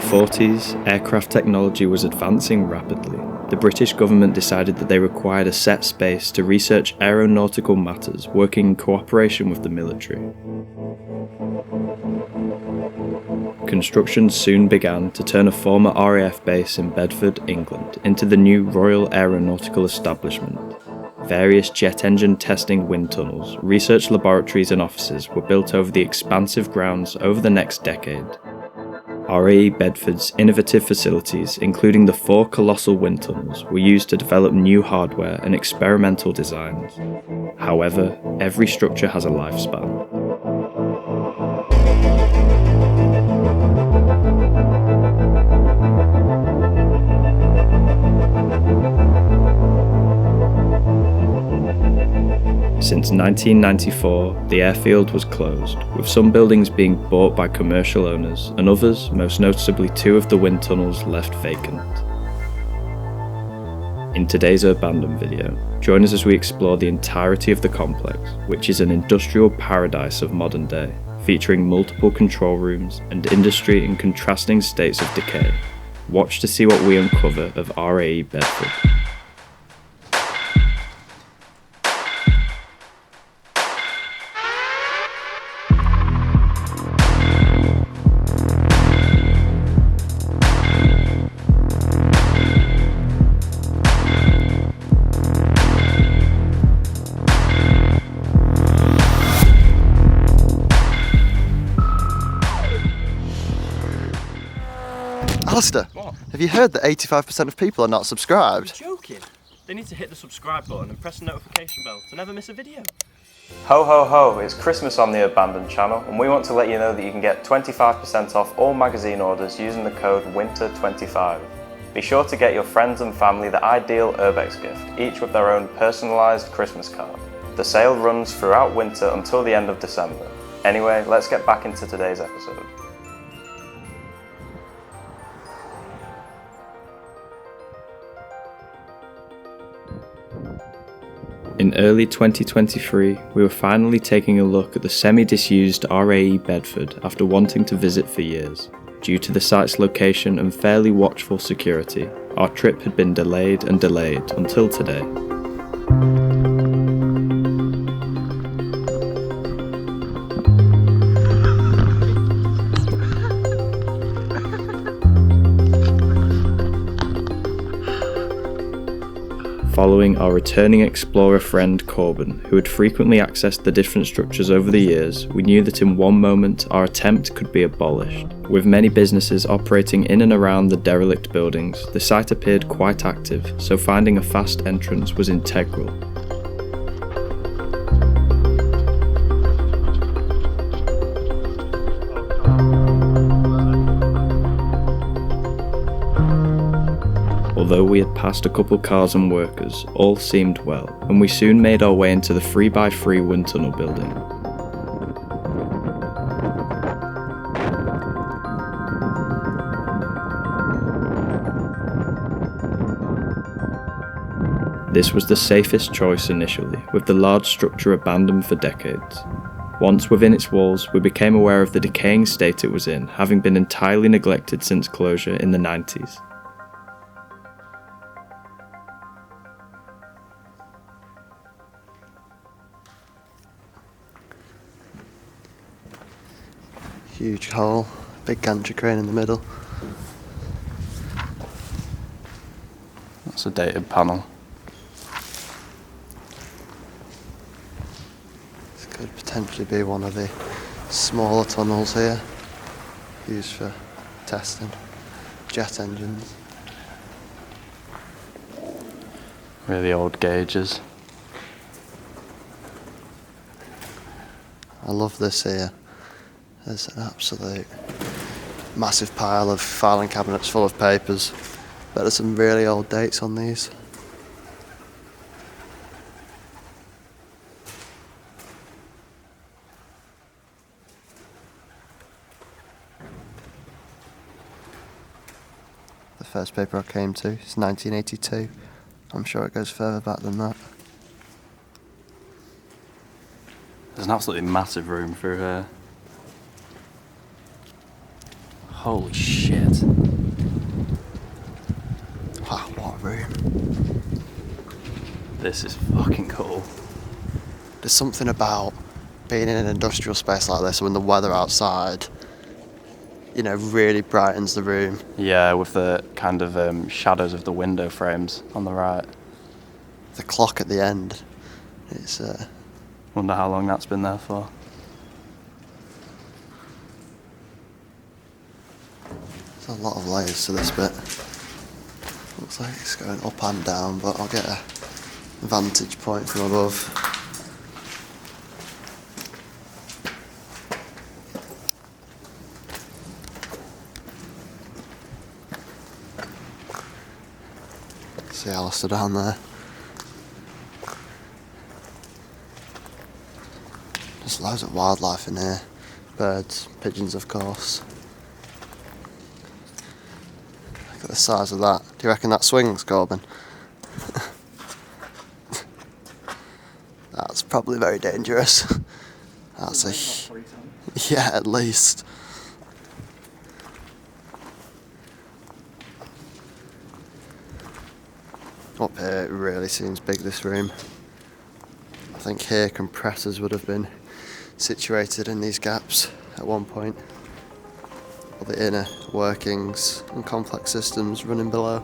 1940s, aircraft technology was advancing rapidly. The British government decided that they required a set space to research aeronautical matters, working in cooperation with the military. Construction soon began to turn a former RAF base in Bedford, England, into the new Royal Aeronautical Establishment. Various jet engine testing wind tunnels, research laboratories and offices were built over the expansive grounds over the next decade. RAE Bedford's innovative facilities, including the 4 colossal wind tunnels, were used to develop new hardware and experimental designs. However, every structure has a lifespan. Since 1994, the airfield was closed, with some buildings being bought by commercial owners and others, most noticeably 2 of the wind tunnels, left vacant. In today's Urbandoned video, join us as we explore the entirety of the complex, which is an industrial paradise of modern day, featuring multiple control rooms and industry in contrasting states of decay. Watch to see what we uncover of RAE Bedford. Alistair, what? Have you heard that 85% of people are not subscribed? You're joking? They need to hit the subscribe button and press the notification bell to never miss a video. Ho ho ho, it's Christmas on the Urbandoned channel and we want to let you know that you can get 25% off all magazine orders using the code WINTER25. Be sure to get your friends and family the ideal urbex gift, each with their own personalised Christmas card. The sale runs throughout winter until the end of December. Anyway, let's get back into today's episode. In early 2023, we were finally taking a look at the semi-disused RAE Bedford after wanting to visit for years. Due to the site's location and fairly watchful security, our trip had been delayed and delayed until today. Following our returning explorer friend Corbin, who had frequently accessed the different structures over the years, we knew that in one moment our attempt could be abolished. With many businesses operating in and around the derelict buildings, the site appeared quite active, so finding a fast entrance was integral. Although we had passed a couple cars and workers, all seemed well, and we soon made our way into the 3x3 wind tunnel building. This was the safest choice initially, with the large structure abandoned for decades. Once within its walls, we became aware of the decaying state it was in, having been entirely neglected since closure in the 90s. Huge hole, big gantry crane in the middle. That's a dated panel. This could potentially be one of the smaller tunnels here, used for testing jet engines. Really old gauges. I love this here. There's an absolute massive pile of filing cabinets full of papers, but there's some really old dates on these. The first paper I came to is 1982. I'm sure it goes further back than that. There's an absolutely massive room through here. Holy shit. Wow, what a room. This is fucking cool. There's something about being in an industrial space like this when the weather outside, you know, really brightens the room. Yeah, with the kind of shadows of the window frames on the right. The clock at the end, it's Wonder how long that's been there for. there's a lot of layers to this bit. Looks like it's going up and down, but I'll get a vantage point from above. See Alistair down there. There's loads of wildlife in here. Birds, pigeons of course. Look at the size of that. Do you reckon that swings, Corbin? That's probably very dangerous. That's a... Yeah, at least. Up here it really seems big, this room. I think here compressors would have been situated in these gaps at one point. Or the inner workings and complex systems running below.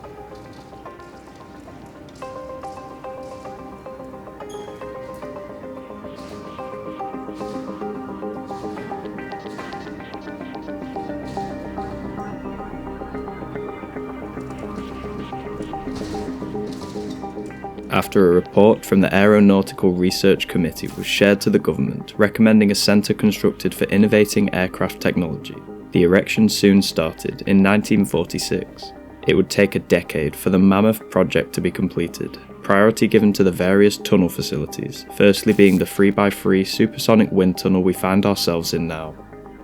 After a report from the Aeronautical Research Committee was shared to the government recommending a centre constructed for innovating aircraft technology, the erection soon started in 1946. It would take a decade for the mammoth project to be completed, priority given to the various tunnel facilities, firstly being the 3x3 supersonic wind tunnel we find ourselves in now.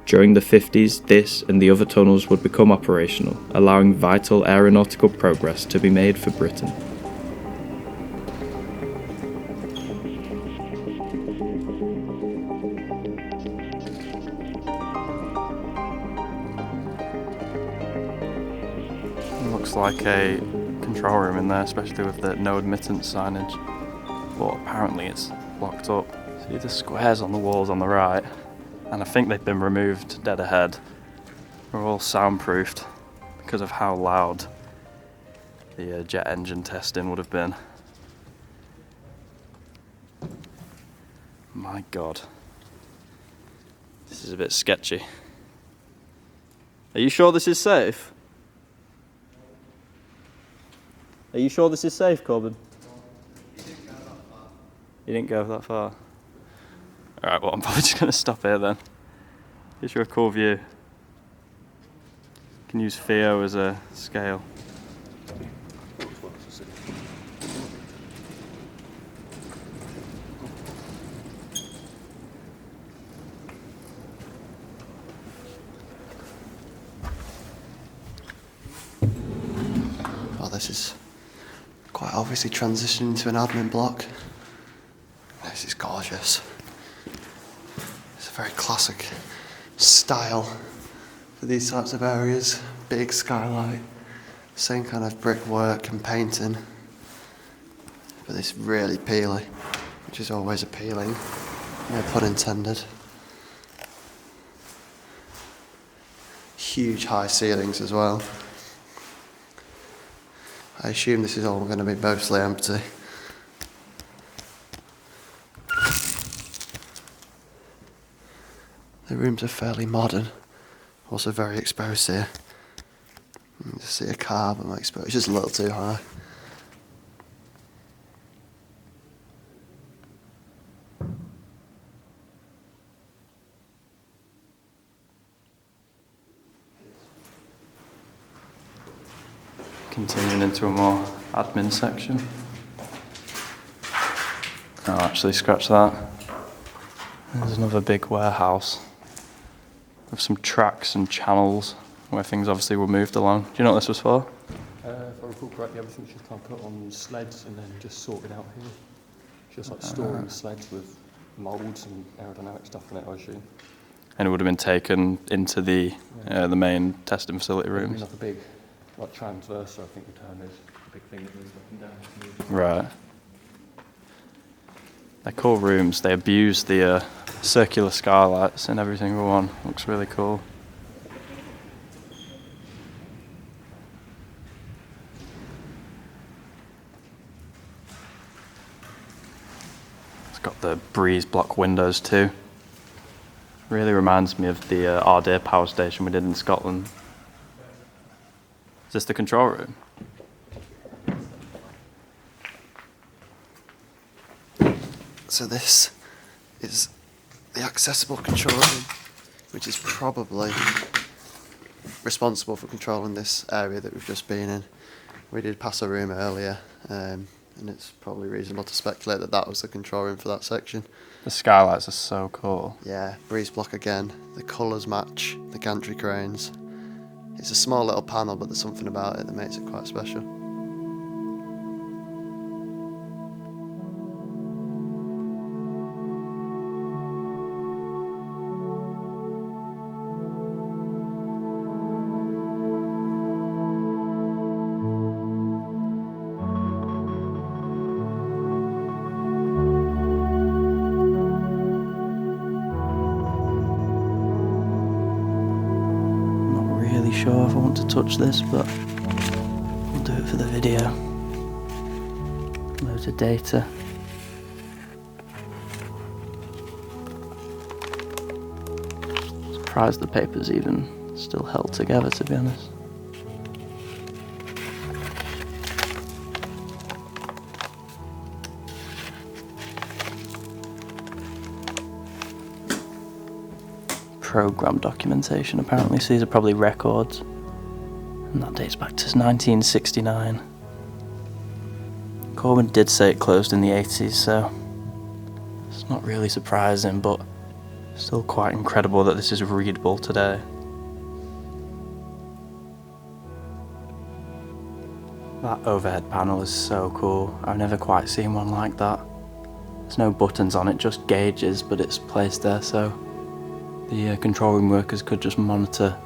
During the 50s, this and the other tunnels would become operational, allowing vital aeronautical progress to be made for Britain. Looks like a control room in there, especially with the no admittance signage. But apparently it's blocked up. See the squares on the walls on the right, and I think they've been removed dead ahead. They're all soundproofed because of how loud the jet engine testing would have been. My God. This is a bit sketchy. Are you sure this is safe? Are you sure this is safe, Corbin? You didn't go that far. Alright, well, I'm probably just going to stop here then. Gives you a cool view. You can use Theo as a scale. Oh, this is quite obviously transitioning to an admin block. This is gorgeous. It's a very classic style for these types of areas. Big skylight, same kind of brickwork and painting, but it's really peely, which is always appealing, no pun intended. Huge high ceilings as well. I assume this is all going to be mostly empty. The rooms are fairly modern, also very exposed here. You can just see a car, but my exposure's just a little too high. Continuing into a more admin section. Oh, actually, scratch that. There's another big warehouse with some tracks and channels where things obviously were moved along. Do you know what this was for? If I recall correctly, everything's just kind of put on sleds and then just sorted out here. Just like storing sleds with moulds and aerodynamic stuff in it, I assume. And it would have been taken into the main testing facility There's rooms. like a big, like transversor, I think the term is, a big thing that moves up and down. Right. They're cool rooms. They abuse the circular skylights in every single one. Looks really cool. It's got the breeze block windows too. Really reminds me of the RAE power station we did in Scotland. Is this the control room? So this is the accessible control room, which is probably responsible for controlling this area that we've just been in. We did pass a room earlier, and it's probably reasonable to speculate that that was the control room for that section. The skylights are so cool. Yeah, breeze block again. The colours match the gantry cranes. It's a small little panel, but there's something about it that makes it quite special. Sure if I want to touch this, but I'll do it for the video. Loads of data. Surprised the paper's even still held together, to be honest. Program documentation apparently, so these are probably records, and that dates back to 1969. Corbin did say it closed in the 80s, so it's not really surprising, but still quite incredible that this is readable today. That overhead panel is so cool. I've never quite seen one like that. There's no buttons on it, just gauges, but it's placed there so the control room workers could just monitor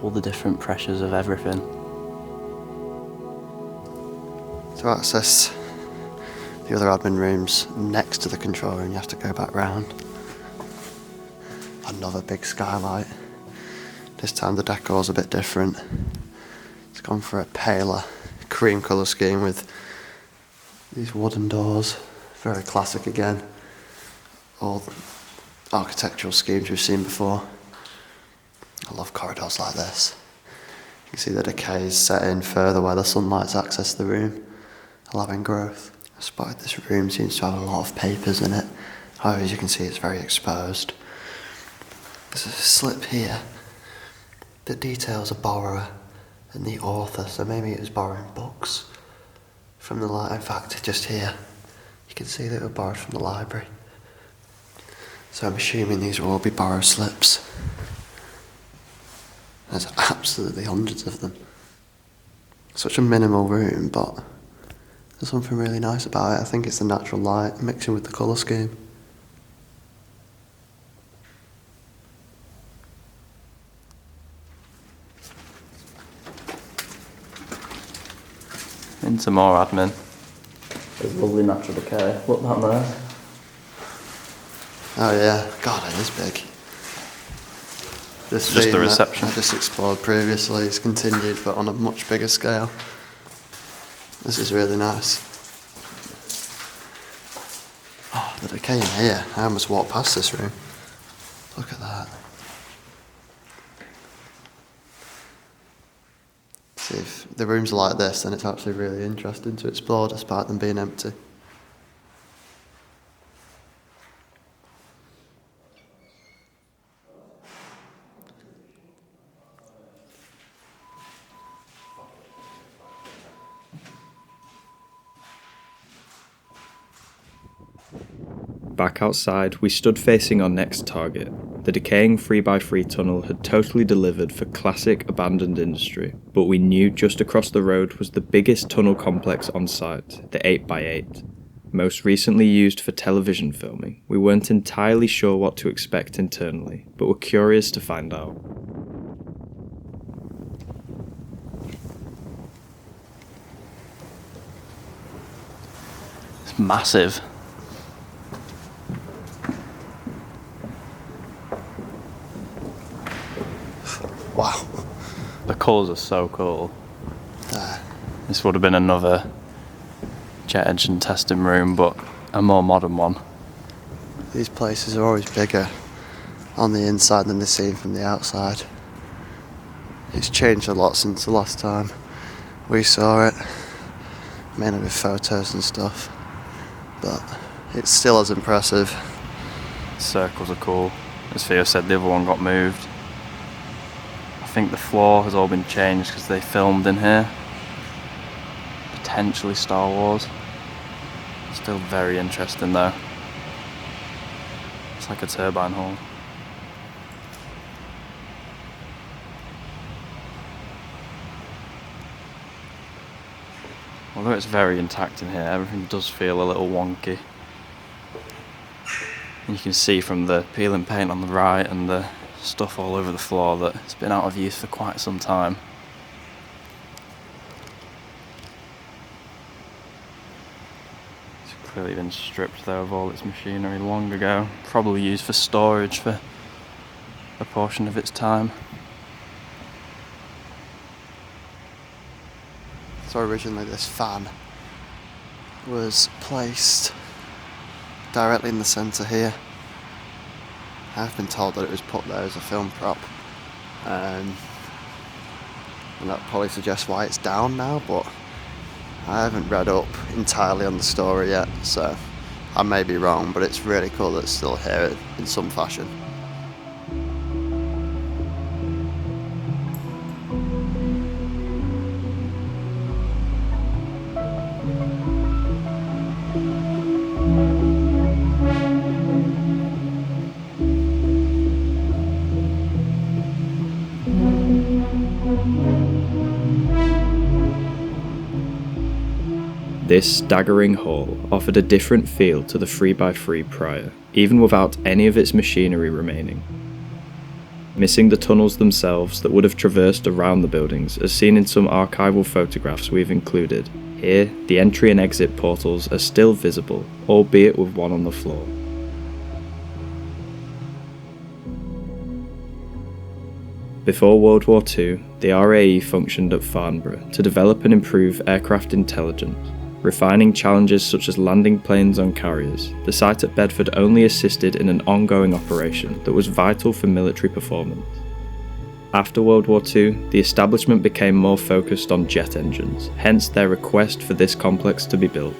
all the different pressures of everything. To access the other admin rooms next to the control room, you have to go back round. Another big skylight. This time the decor's a bit different. It's gone for a paler cream colour scheme with these wooden doors. Very classic again. All architectural schemes we've seen before. I love corridors like this. You can see the decay is set in further where the sunlight's accessed the room, allowing growth. I spotted this room seems to have a lot of papers in it. However, as you can see, it's very exposed. There's a slip here that details a borrower and the author, so maybe it was borrowing books from the library. In fact, just here, you can see that it was borrowed from the library. So I'm assuming these will all be borrow slips. There's absolutely hundreds of them. Such a minimal room, but there's something really nice about it. I think it's the natural light mixing with the colour scheme. Into more admin. There's lovely natural decay. Look down there. Oh yeah, God, it is big. This Just the theme reception. that I just explored previously is continued, but on a much bigger scale. This is really nice. Oh, the decay in here. I almost walked past this room. Look at that. See, if the rooms are like this, then it's actually really interesting to explore despite them being empty. Back outside, we stood facing our next target. The decaying 3x3 tunnel had totally delivered for classic abandoned industry, but we knew just across the road was the biggest tunnel complex on site, the 8x8. most recently used for television filming, we weren't entirely sure what to expect internally, but were curious to find out. It's massive. Wow. The colours are so cool. This would have been another jet engine testing room, but a more modern one. These places are always bigger on the inside than they seem from the outside. It's changed a lot since the last time we saw it, mainly with photos and stuff, but it's still as impressive. Circles are cool. As Theo said, the other one got moved. I think the floor has all been changed because they filmed in here. Potentially Star Wars. Still very interesting though. It's like a turbine hall. Although it's very intact in here, everything does feel a little wonky. And you can see from the peeling paint on the right and the stuff all over the floor that it's been out of use for quite some time. It's clearly been stripped though of all its machinery long ago, probably used for storage for a portion of its time. So originally this fan was placed directly in the centre here. I've been told that it was put there as a film prop, and that probably suggests why it's down now, but I haven't read up entirely on the story yet, so I may be wrong, but it's really cool that it's still here in some fashion. This staggering hall offered a different feel to the 3x3 prior, even without any of its machinery remaining. Missing the tunnels themselves that would have traversed around the buildings, as seen in some archival photographs we've included, here the entry and exit portals are still visible, albeit with one on the floor. Before World War II, the RAE functioned at Farnborough to develop and improve aircraft intelligence. Refining challenges such as landing planes on carriers, the site at Bedford only assisted in an ongoing operation that was vital for military performance. After World War II, the establishment became more focused on jet engines, hence their request for this complex to be built.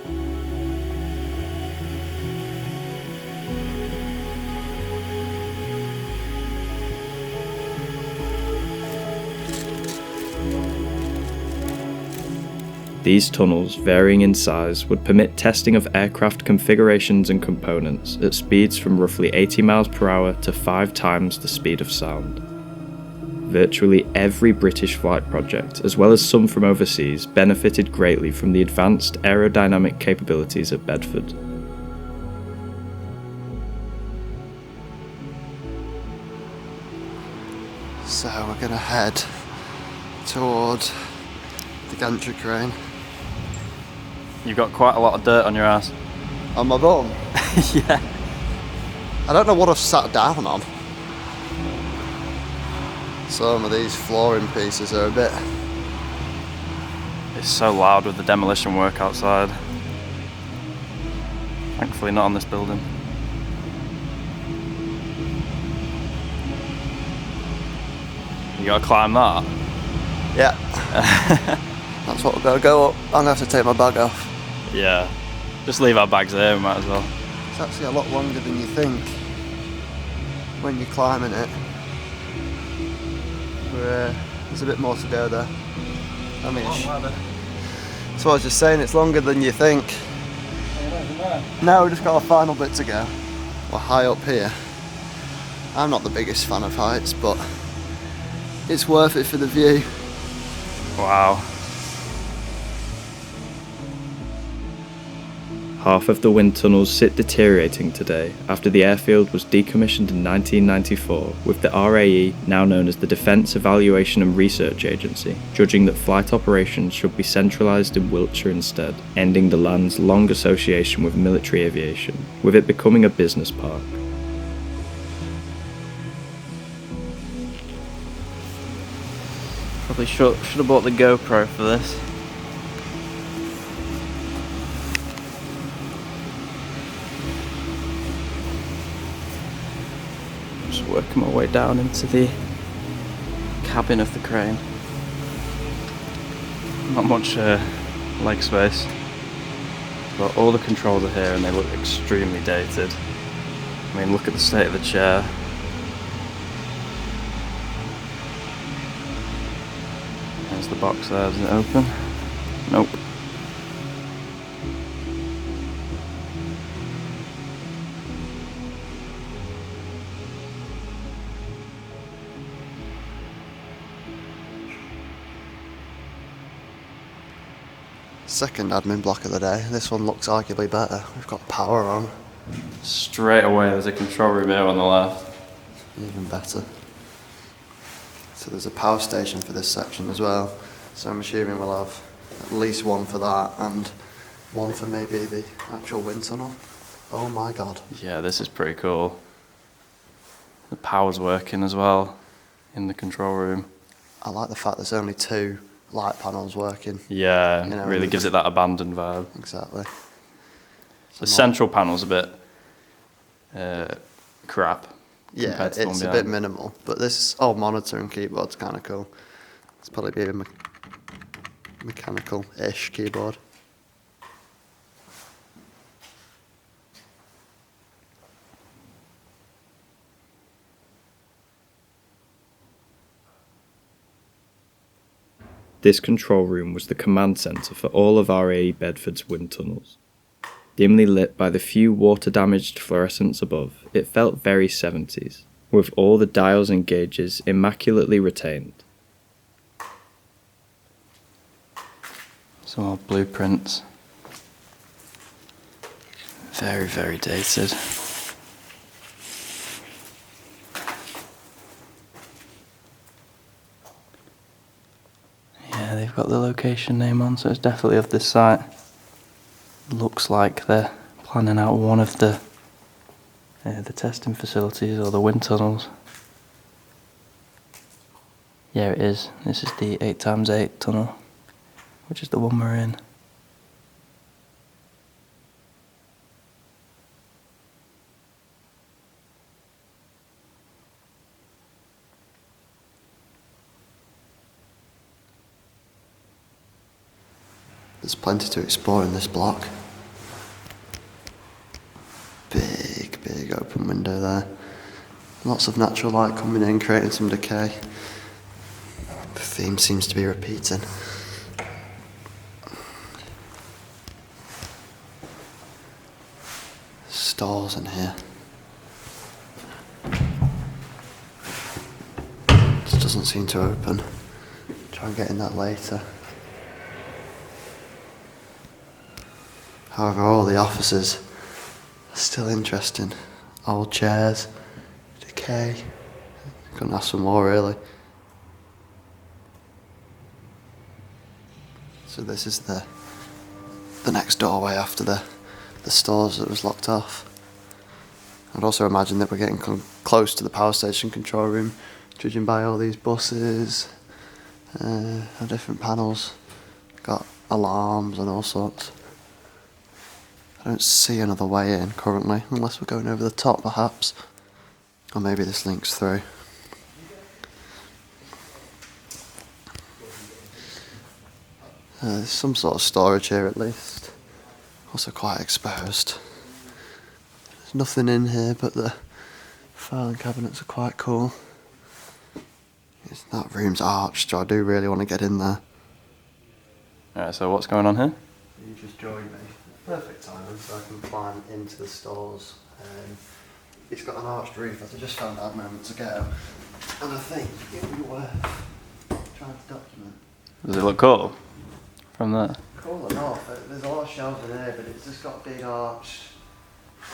These tunnels, varying in size, would permit testing of aircraft configurations and components at speeds from roughly 80 miles per hour to 5 times the speed of sound. Virtually every British flight project, as well as some from overseas, benefited greatly from the advanced aerodynamic capabilities of Bedford. So we're going to head toward the gantry crane. You've got quite a lot of dirt on your ass. On my bum? Yeah. I don't know what I've sat down on. Some of these flooring pieces are a bit... It's so loud with the demolition work outside. Thankfully not on this building. You gotta climb that? Yeah. That's what we're going to go up. I'm going to have to take my bag off. Yeah. Just leave our bags there, we might as well. It's actually a lot longer than you think when you're climbing it. There's a bit more to go there. I mean, that's what I was just saying, it's longer than you think. Now we've just got a final bit to go. We're high up here. I'm not the biggest fan of heights, but it's worth it for the view. Wow. Half of the wind tunnels sit deteriorating today after the airfield was decommissioned in 1994, with the RAE, now known as the Defence Evaluation and Research Agency, judging that flight operations should be centralised in Wiltshire instead, ending the land's long association with military aviation, with it becoming a business park. Probably should have bought the GoPro for this. Just working my way down into the cabin of the crane. Not much leg space, but all the controls are here and they look extremely dated. I mean, look at the state of the chair. There's the box there, does it open? Nope. Second admin block of the day. This one looks arguably better. We've got power on. Straight away there's a control room here on the left. Even better. So there's a power station for this section as well. So I'm assuming we'll have at least one for that and one for maybe the actual wind tunnel. Oh my god. Yeah, this is pretty cool. The power's working as well in the control room. I like the fact there's only 2 light panels working. Yeah, You know, really gives it that abandoned vibe. Exactly. The central panel's a bit crap. Yeah, compared to the one it's a behind. bit minimal, but this monitor and keyboard's kind of cool. It's probably be a mechanical-ish keyboard. This control room was the command centre for all of RAE Bedford's wind tunnels. Dimly lit by the few water-damaged fluorescents above, it felt very 70s, with all the dials and gauges immaculately retained. Some old blueprints. Very, very dated. Yeah, they've got the location name on, so it's definitely of this site. Looks like they're planning out one of the testing facilities or the wind tunnels. Yeah, it is. This is the 8x8 tunnel, which is the one we're in. There's plenty to explore in this block. Big open window there. Lots of natural light coming in, creating some decay. The theme seems to be repeating. Stores in here. Just doesn't seem to open. Try and get in that later. However, all the offices are still interesting. Old chairs, decay. Couldn't ask for more, really. So this is the next doorway after the stores that was locked off. I'd also imagine that we're getting close to the power station control room, judging by all these buses, different panels. Got alarms and all sorts. I don't see another way in currently, unless we're going over the top perhaps. Or maybe this links through. There's some sort of storage here at least. Also quite exposed. There's nothing in here, but the filing cabinets are quite cool. That room's arched, so I do really want to get in there. Alright, so what's going on here? You just joined me. Perfect timing, so I can climb into the stores. It's got an arched roof, as I just found out moments ago, and I think it would be worth trying to document. Does it look cool? from there. Cool enough. There's a lot of shelving here, but it's just got a big arch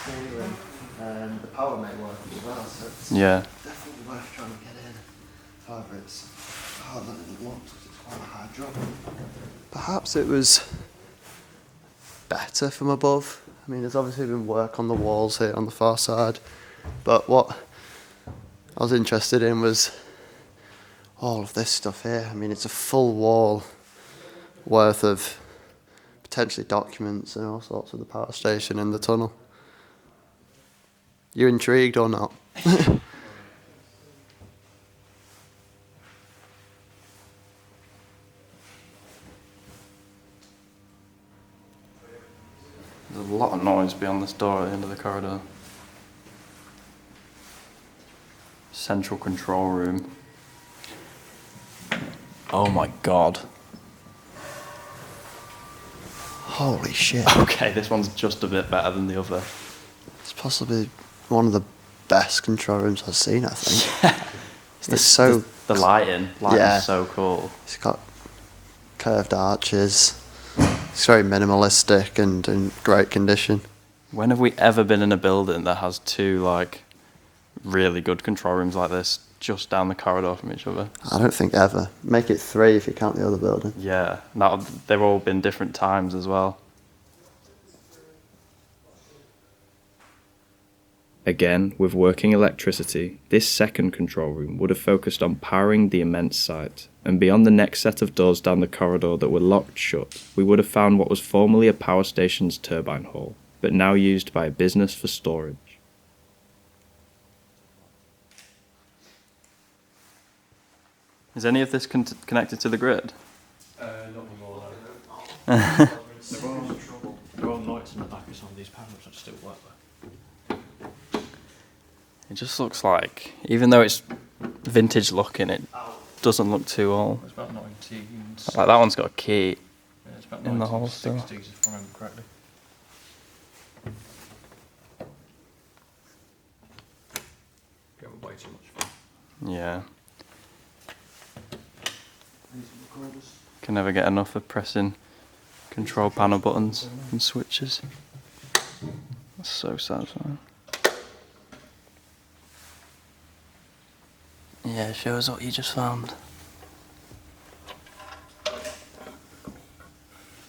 ceiling, and the power may work as well, so it's definitely worth trying to get in. However, it's harder than it looks, it's quite a high drop. Perhaps it was better from above. I mean, there's obviously been work on the walls here on the far side, but what I was interested in was all of this stuff here. I mean, it's a full wall worth of potentially documents and all sorts of the power station and the tunnel. You intrigued or not? There's a lot of noise beyond this door at the end of the corridor. Central control room. Oh my god. Holy shit. Okay, this one's just a bit better than the other. It's possibly one of the best control rooms I've seen, I think. The lighting. Lighting's so cool. It's got curved arches. It's very minimalistic and in great condition. When have we ever been in a building that has two like really good control rooms like this just down the corridor from each other? I don't think ever. Make it 3 if you count the other building. Yeah, they've all been different times as well. Again, with working electricity, this second control room would have focused on powering the immense site, and beyond the next set of doors down the corridor that were locked shut, we would have found what was formerly a power station's turbine hall, but now used by a business for storage. Is any of this connected to the grid? Not anymore. There are lights in the back of some of these panels that still work though. It just looks like, even though it's vintage looking, it doesn't look too old. It's about 19... Like that one's got a key Yeah, it's about in the hole still. 1960s if I remember correctly. Getting way too much fun. Yeah. Can never get enough of pressing control panel buttons and switches. That's so satisfying. Yeah, show us what you just found.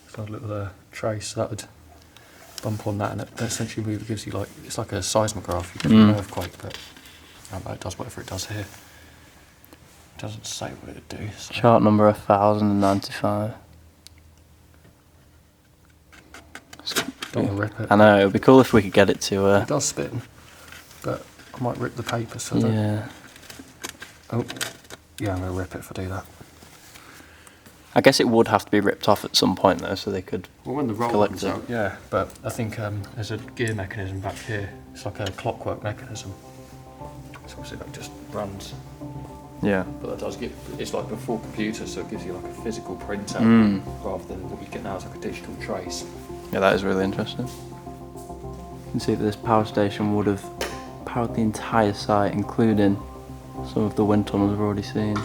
So a little trace that would bump on that, and it essentially gives you like, it's like a seismograph. You get an earthquake, but it does whatever it does here. It doesn't say what it'd do. So. Chart number 1095. Don't want to rip it. I know, it would be cool if we could get it to... It does spin, but I might rip the paper so that... Yeah. Oh, yeah, I'm going to rip it if I do that. I guess it would have to be ripped off at some point though, so they could Well, when the roll collect comes it. out, yeah, but I think there's a gear mechanism back here. It's like a clockwork mechanism. So obviously that just runs. Yeah. But that does it's like a full computer, so it gives you like a physical printout rather than what you get now is like a digital trace. Yeah, that is really interesting. You can see that this power station would have powered the entire site, including some of the wind tunnels we've already seen.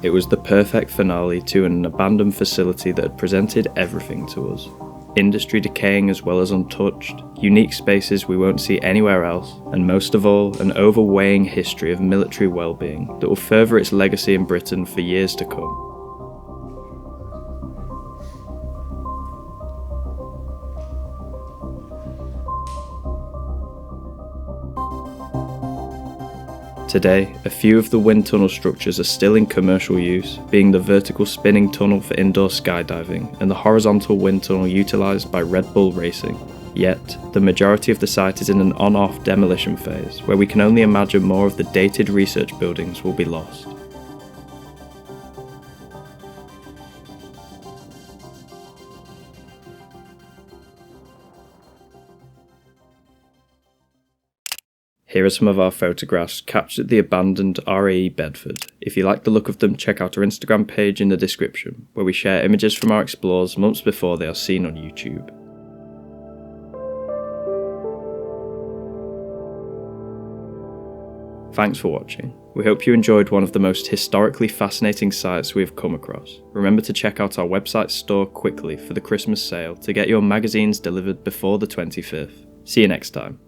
It was the perfect finale to an abandoned facility that had presented everything to us. Industry decaying as well as untouched, unique spaces we won't see anywhere else, and most of all, an overweighing history of military well-being that will further its legacy in Britain for years to come. Today, a few of the wind tunnel structures are still in commercial use, being the vertical spinning tunnel for indoor skydiving and the horizontal wind tunnel utilised by Red Bull Racing. Yet, the majority of the site is in an on-off demolition phase, where we can only imagine more of the dated research buildings will be lost. Here are some of our photographs captured at the abandoned RAE Bedford. If you like the look of them, check out our Instagram page in the description, where we share images from our explores months before they are seen on YouTube. Thanks for watching. We hope you enjoyed one of the most historically fascinating sites we have come across. Remember to check out our website store quickly for the Christmas sale to get your magazines delivered before the 25th. See you next time.